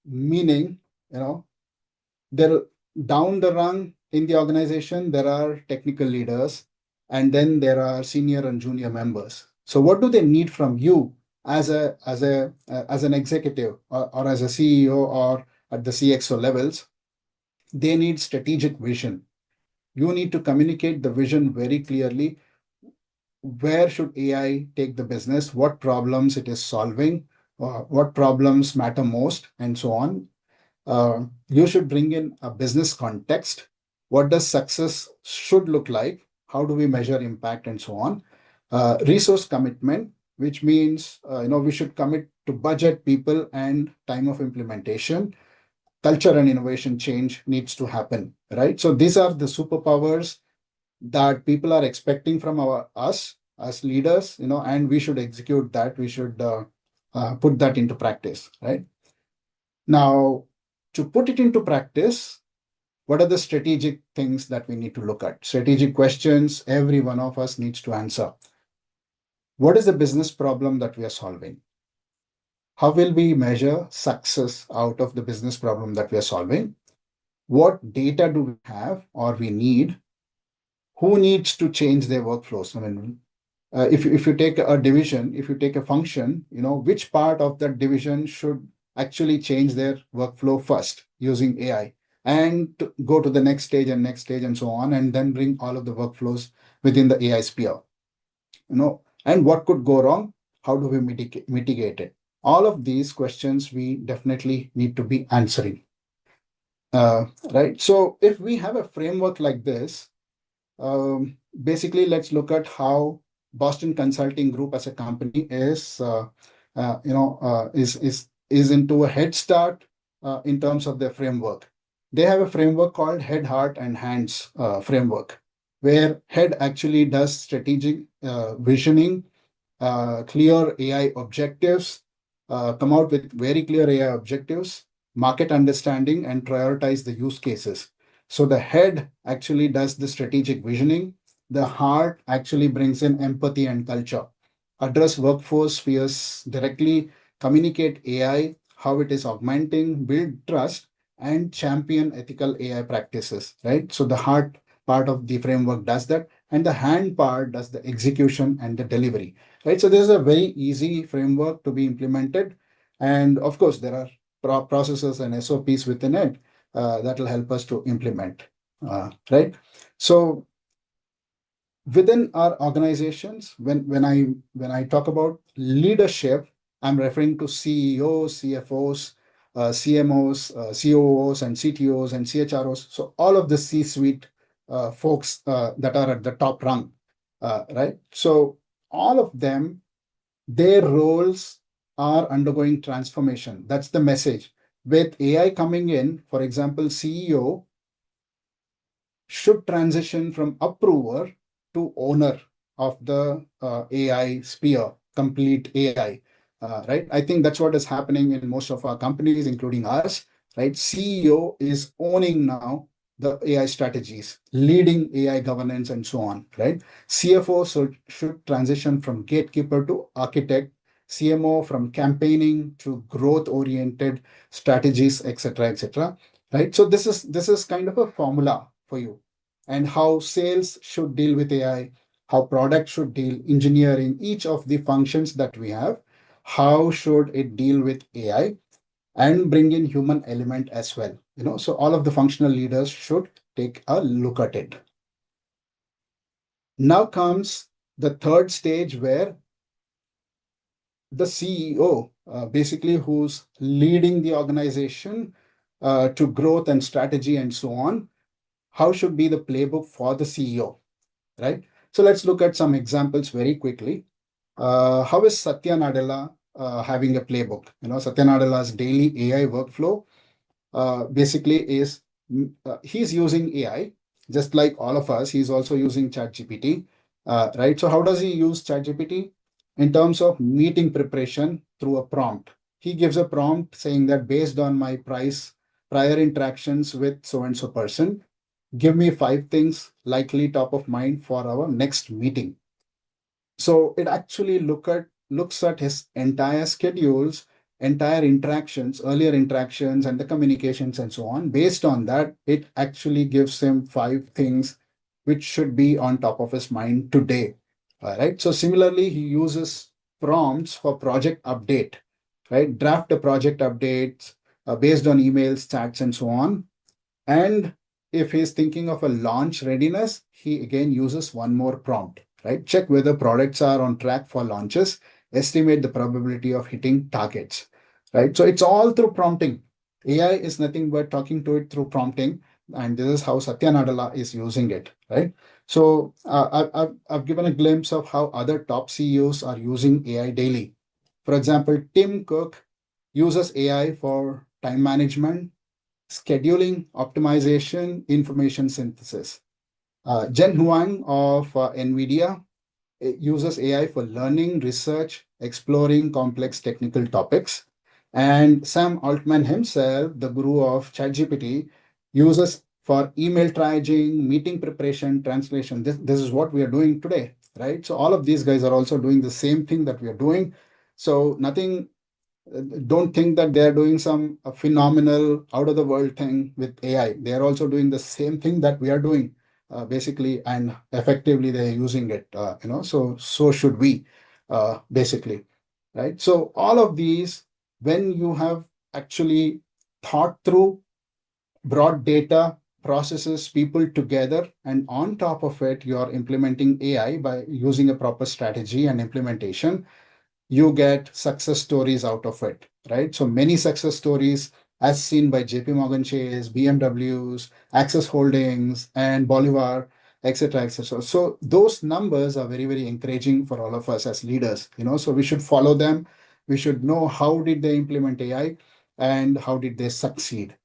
meaning, there down the rung in the organization, there are technical leaders, and then there are senior and junior members. So what do they need from you as an executive, or as a CEO, or at the CXO levels? They need strategic vision. You need to communicate the vision very clearly. Where should AI take the business? What problems it is solving? What is the vision? What is the strategy? And then what are the what problems matter most, and so on. You should bring in a business context. What does success should look like? How do we measure impact, and so on? Resource commitment, which means we should commit to budget, people, and time of implementation. Culture and innovation change needs to happen, right? So these are the superpowers that people are expecting from us as leaders, and we should execute that. We should put that into practice, right? Now, to put it into practice, what are the strategic things that we need to look at? Strategic questions every one of us needs to answer. What is the business problem that we are solving? How will we measure success out of the business problem that we are solving? What data do we have or we need? Who needs to change their workflows? I mean, if you take a division, if you take a function, which part of that division should actually change their workflow first using AI and go to the next stage and so on, and then bring all of the workflows within the AI sphere. And what could go wrong? How do we mitigate it? All of these questions we definitely need to be answering. Right. So if we have a framework like this, basically, let's look at how Boston Consulting Group as a company is into a head start in terms of their framework. They have a framework called Head, Heart, and Hands framework, where head actually does strategic visioning, clear AI objectives, come out with very clear AI objectives, market understanding, and prioritize the use cases. So the head actually does the strategic visioning. The heart actually brings in empathy and culture, address workforce fears directly, communicate AI, how it is augmenting, build trust, and champion ethical AI practices, right? So the heart part of the framework does that, and the hand part does the execution and the delivery, right? So this is a very easy framework to be implemented. And of course, there are processes and SOPs within it that will help us to implement, right? So within our organizations, when I talk about leadership, I'm referring to CEOs, CFOs, CMOs, COOs, and CTOs and CHROs. So all of the C-suite folks that are at the top rung, right? So all of them, their roles are undergoing transformation. That's the message. With AI coming in, for example, CEO should transition from approver to owner of the AI sphere, complete AI, right? I think that's what is happening in most of our companies, including us, right? CEO is owning now the AI strategies, leading AI governance, and so on, right? CFO should transition from gatekeeper to architect, CMO from campaigning to growth-oriented strategies, etc., etc. Right? So this is kind of a formula for you, and how sales should deal with AI, how product should deal, engineering, each of the functions that we have, how should it deal with AI and bring in human element as well. So all of the functional leaders should take a look at it. Now comes the third stage, where the CEO, basically who's leading the organization to growth and strategy and so on, how should be the playbook for the CEO, right? So let's look at some examples very quickly. How is Satya Nadella having a playbook? Satya Nadella's daily AI workflow basically is he's using AI just like all of us. He's also using ChatGPT, right? So how does he use ChatGPT? In terms of meeting preparation through a prompt. He gives a prompt saying that based on my prior interactions with so and so person, give me 5 things likely top of mind for our next meeting. So it actually looks at his entire schedules, entire interactions, earlier interactions, and the communications and so on. Based on that, it actually gives him 5 things which should be on top of his mind today. All right. So similarly, he uses prompts for project update, right? Draft the project updates based on emails, chats, and so on. And if he's thinking of a launch readiness, he again uses one more prompt, right? Check whether products are on track for launches estimate the probability of hitting targets, right? So it's all through prompting. AI is nothing but talking to it through prompting, and this is how Satya Nadella is using it, right? So I've given a glimpse of how other top CEOs are using AI daily. For example, Tim Cook uses AI for time management, scheduling, optimization, information synthesis. Jen Huang of NVIDIA uses AI for learning, research, exploring complex technical topics. And Sam Altman himself, the guru of ChatGPT, uses for email triaging, meeting preparation, translation. This is what we are doing today, right? So all of these guys are also doing the same thing that we are doing. So nothing, don't think that they're doing some phenomenal out of the world thing with AI. They're also doing the same thing that we are doing, basically, and effectively they're using it, so should we, basically, right? So all of these, when you have actually thought through, brought data, processes, people together, and on top of it, you are implementing AI by using a proper strategy and implementation, you get success stories out of it, right? So many success stories as seen by JP Morgan Chase, BMWs, Access Holdings, and Bolivar, etc., etc. So those numbers are very, very encouraging for all of us as leaders, so we should follow them. We should know how did they implement AI and how did they succeed,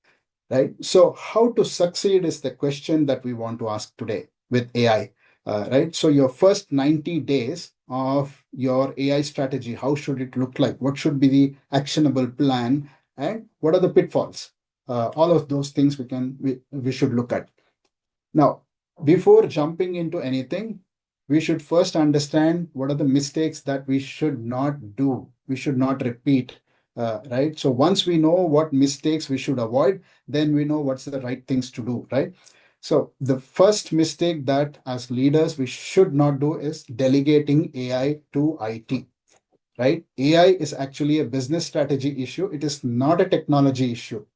right? So how to succeed is the question that we want to ask today with AI, right? So your first 90 days of your AI strategy, how should it look like? What should be the actionable plan? And what are the pitfalls? All of those things we should look at. Now, before jumping into anything, we should first understand what are the mistakes that we should not do, we should not repeat, right? So once we know what mistakes we should avoid, then we know what's the right things to do, right? So the first mistake that as leaders we should not do is delegating AI to IT, right? AI is actually a business strategy issue. It is not a technology issue.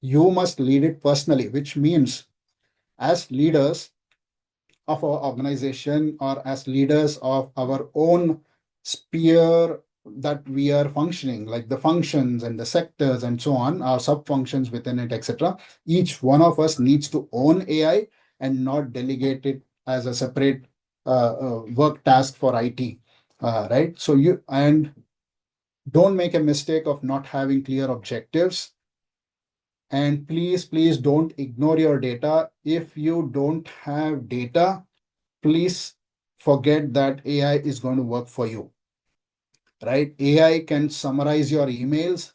You must lead it personally, which means as leaders of our organization or as leaders of our own sphere that we are functioning, like the functions and the sectors and so on, our sub functions within it, etc. Each one of us needs to own AI and not delegate it as a separate work task for IT, right? So you and don't make a mistake of not having clear objectives. And please, please don't ignore your data. If you don't have data, please forget that AI is going to work for you, right? AI can summarize your emails.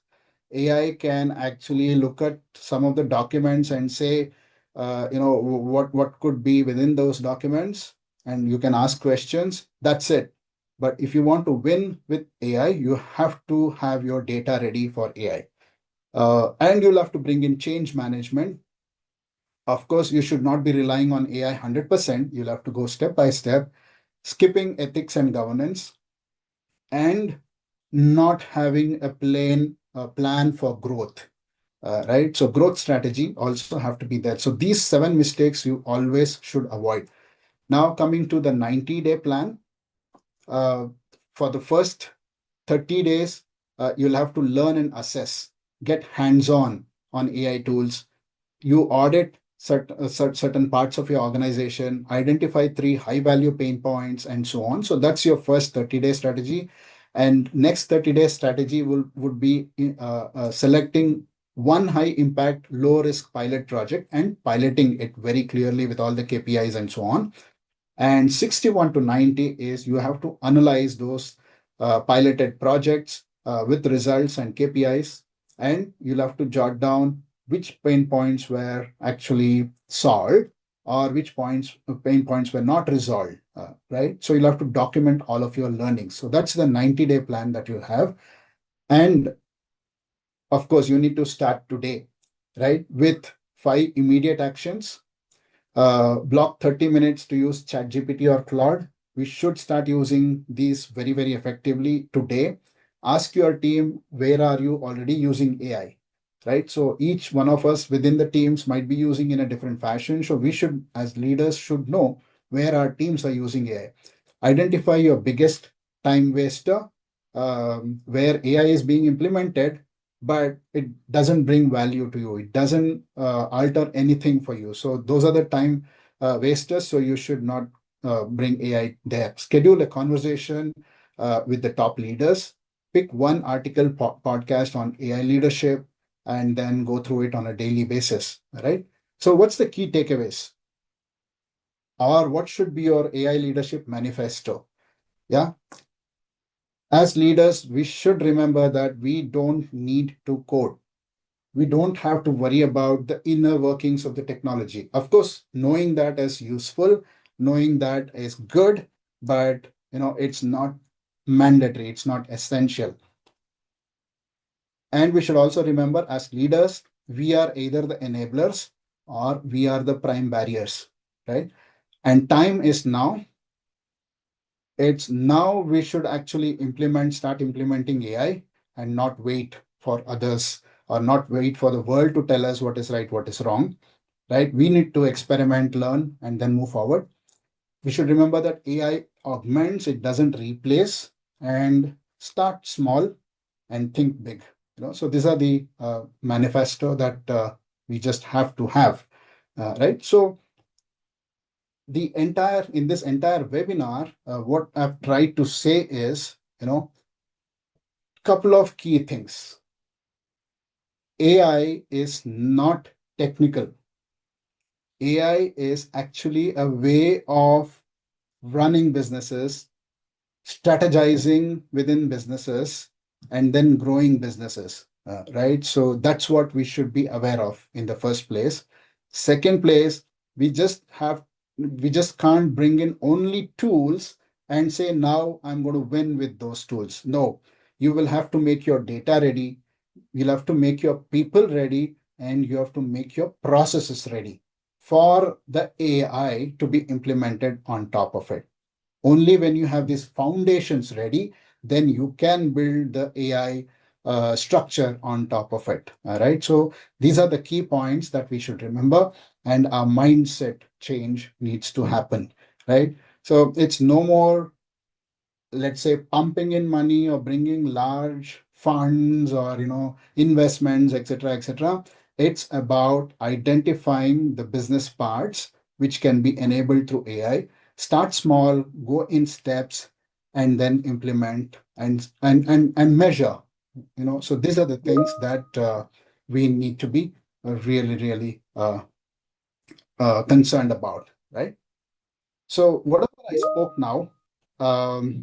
AI can actually look at some of the documents and say, what could be within those documents, and you can ask questions. That's it. But if you want to win with AI, you have to have your data ready for AI. And you'll have to bring in change management. Of course, you should not be relying on AI 100%. You'll have to go step by step, skipping ethics and governance, and not having a plan for growth, right? So growth strategy also have to be there. So these 7 mistakes you always should avoid. Now coming to the 90-day plan, uh, for the first 30 days, you'll have to learn and assess, get hands-on on AI tools. You audit certain parts of your organization, identify 3 high-value pain points, and so on. So that's your first 30-day strategy. And next 30-day strategy would be selecting one high-impact, low-risk pilot project and piloting it very clearly with all the KPIs and so on. And 61 to 90 is you have to analyze those piloted projects with results and KPIs, and you'll have to jot down which pain points were actually solved or which pain points were not resolved, right? So you'll have to document all of your learnings. So that's the 90-day plan that you have. And of course, you need to start today, right? With 5 immediate actions. Block 30 minutes to use ChatGPT or Claude. We should start using these very, very effectively today. Ask your team, where are you already using AI, right? So each one of us within the teams might be using in a different fashion. So we should, as leaders, should know where our teams are using AI. Identify your biggest time waster. where AI is being implemented, but it doesn't bring value to you. It doesn't alter anything for you. So those are the time wasters. So you should not bring AI there. Schedule a conversation with the top leaders. Pick one article podcast on AI leadership, and then go through it on a daily basis. Right. So what's the key takeaways? Or what should be your AI leadership manifesto? Yeah. As leaders, we should remember that we don't need to code. We don't have to worry about the inner workings of the technology. Of course, knowing that is useful, knowing that is good, but it's not mandatory, it's not essential. And we should also remember, as leaders, we are either the enablers or we are the prime barriers, right? And time is now. It's now we should actually start implementing AI, and not wait for others, or not wait for the world to tell us what is right, what is wrong, right? We need to experiment, learn, and then move forward. We should remember that AI augments, it doesn't replace, and start small and think big. So these are the manifesto that we just have to have, right? So in this entire webinar, what I've tried to say is, couple of key things. AI is not technical. AI is actually a way of running businesses, strategizing within businesses, and then growing businesses, right? So that's what we should be aware of in the first place. Second place, we just can't bring in only tools and say, now I'm going to win with those tools. No, you will have to make your data ready, you'll have to make your people ready, and you have to make your processes ready for the AI to be implemented on top of it. Only when you have these foundations ready, then you can build the AI structure on top of it. All right. So these are the key points that we should remember, and our mindset change needs to happen. Right. So it's no more, let's say, pumping in money or bringing large funds or investments, etc., etc. It's about identifying the business parts which can be enabled through AI. Start small, go in steps, and then implement and measure. So these are the things that we need to be really, really concerned about, right? So whatever I spoke now,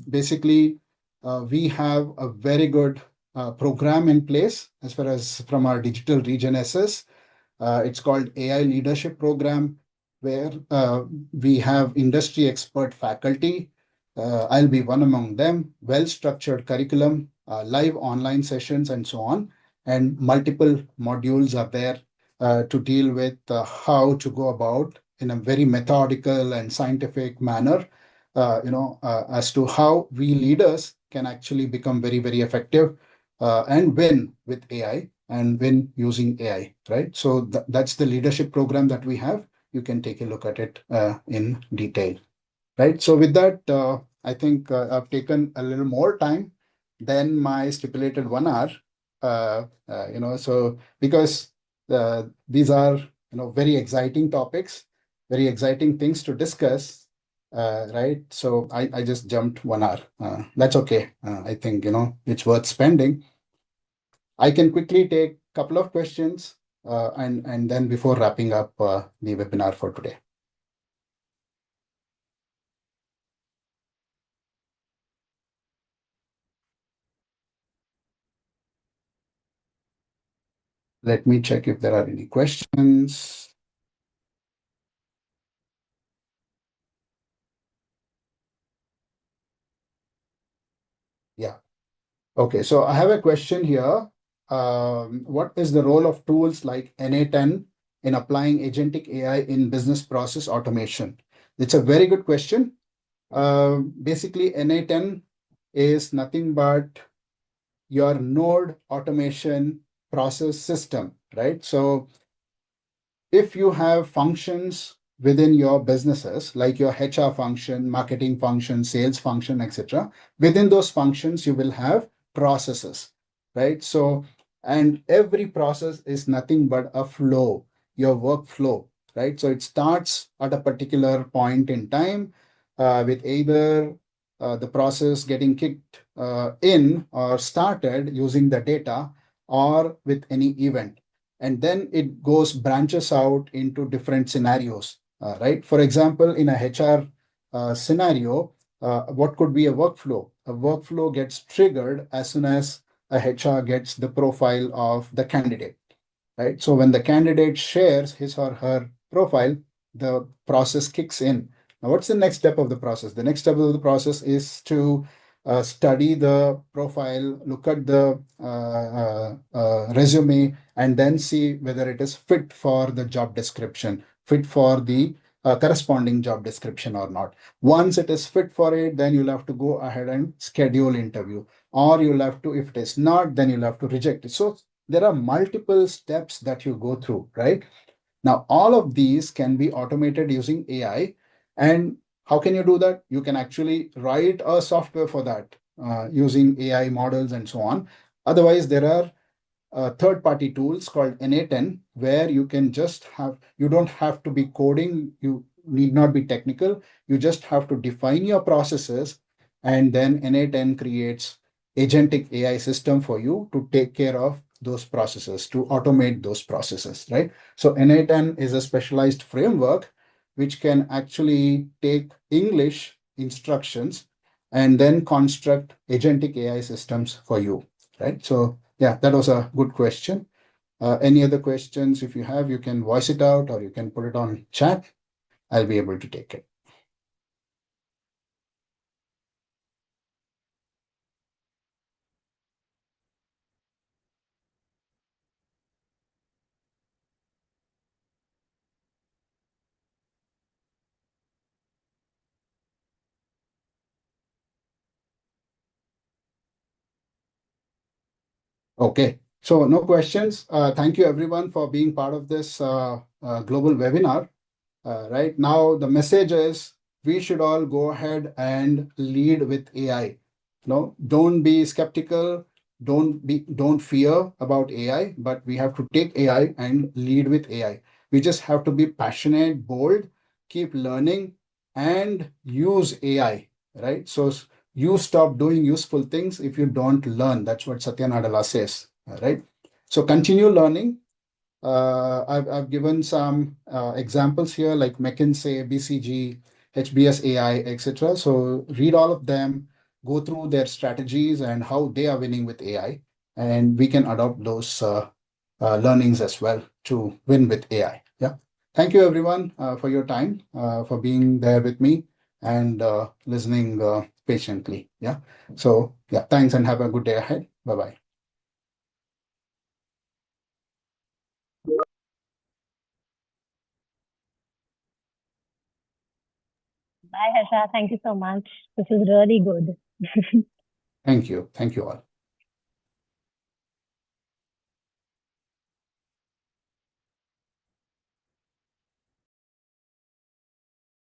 basically, we have a very good program in place as far as from our digital region SS. It's called AI Leadership Program, where we have industry expert faculty. I'll be one among them, well-structured curriculum, live online sessions, and so on. And multiple modules are there to deal with how to go about in a very methodical and scientific manner, as to how we leaders can actually become very, very effective and win with AI and win using AI, right? So that's the leadership program that we have. You can take a look at it in detail, right? So with that, I think I've taken a little more time than my stipulated 1 hour. So because these are very exciting topics, very exciting things to discuss, right? So I just jumped 1 hour. That's okay. I think it's worth spending. I can quickly take a couple of questions, and then before wrapping up the webinar for today. Let me check if there are any questions. Yeah. Okay. So I have a question here. What is the role of tools like NA10 in applying agentic AI in business process automation? It's a very good question. Basically, NA10 is nothing but your node automation process system, right? So if you have functions within your businesses, like your HR function, marketing function, sales function, etc. Within those functions, you will have processes, right? So, and every process is nothing but a flow, your workflow, right? So it starts at a particular point in time with either the process getting kicked in or started using the data or with any event. And then it goes branches out into different scenarios, right? For example, in a HR scenario, what could be a workflow? A workflow gets triggered as soon as a HR gets the profile of the candidate, right? So when the candidate shares his or her profile, the process kicks in. Now, what's the next step of the process? The next step of the process is to study the profile, look at the resume, and then see whether it is fit for the job description, fit for the corresponding job description or not. Once it is fit for it, then you'll have to go ahead and schedule interview, or you'll have to, if it is not, then you'll have to reject it. So there are multiple steps that you go through, right? Now, all of these can be automated using AI. And how can you do that? You can actually write a software for that using AI models and so on. Otherwise, there are third-party tools called N8N, where you can just have, you don't have to be coding, you need not be technical, you just have to define your processes, and then N8N creates agentic AI system for you to take care of those processes, to automate those processes, right? So N8N is a specialized framework which can actually take English instructions and then construct agentic AI systems for you, right? So yeah, that was a good question. Any other questions? If you have, you can voice it out or you can put it on chat. I'll be able to take it. Okay. So no questions. Thank you everyone for being part of this global webinar. Right now, the message is we should all go ahead and lead with AI. No, don't be skeptical. Don't fear about AI, but we have to take AI and lead with AI. We just have to be passionate, bold, keep learning, and use AI. Right. So you stop doing useful things if you don't learn. That's what Satya Nadella says. Right. So continue learning. I've given some examples here like McKinsey, BCG, HBS AI, etc. So read all of them, go through their strategies and how they are winning with AI, and we can adopt those learnings as well to win with AI. Yeah. Thank you everyone for your time, for being there with me and listening patiently. Yeah. So yeah, thanks and have a good day ahead. Bye bye. Bye, Harsha. Thank you so much. This is really good. Thank you. Thank you all.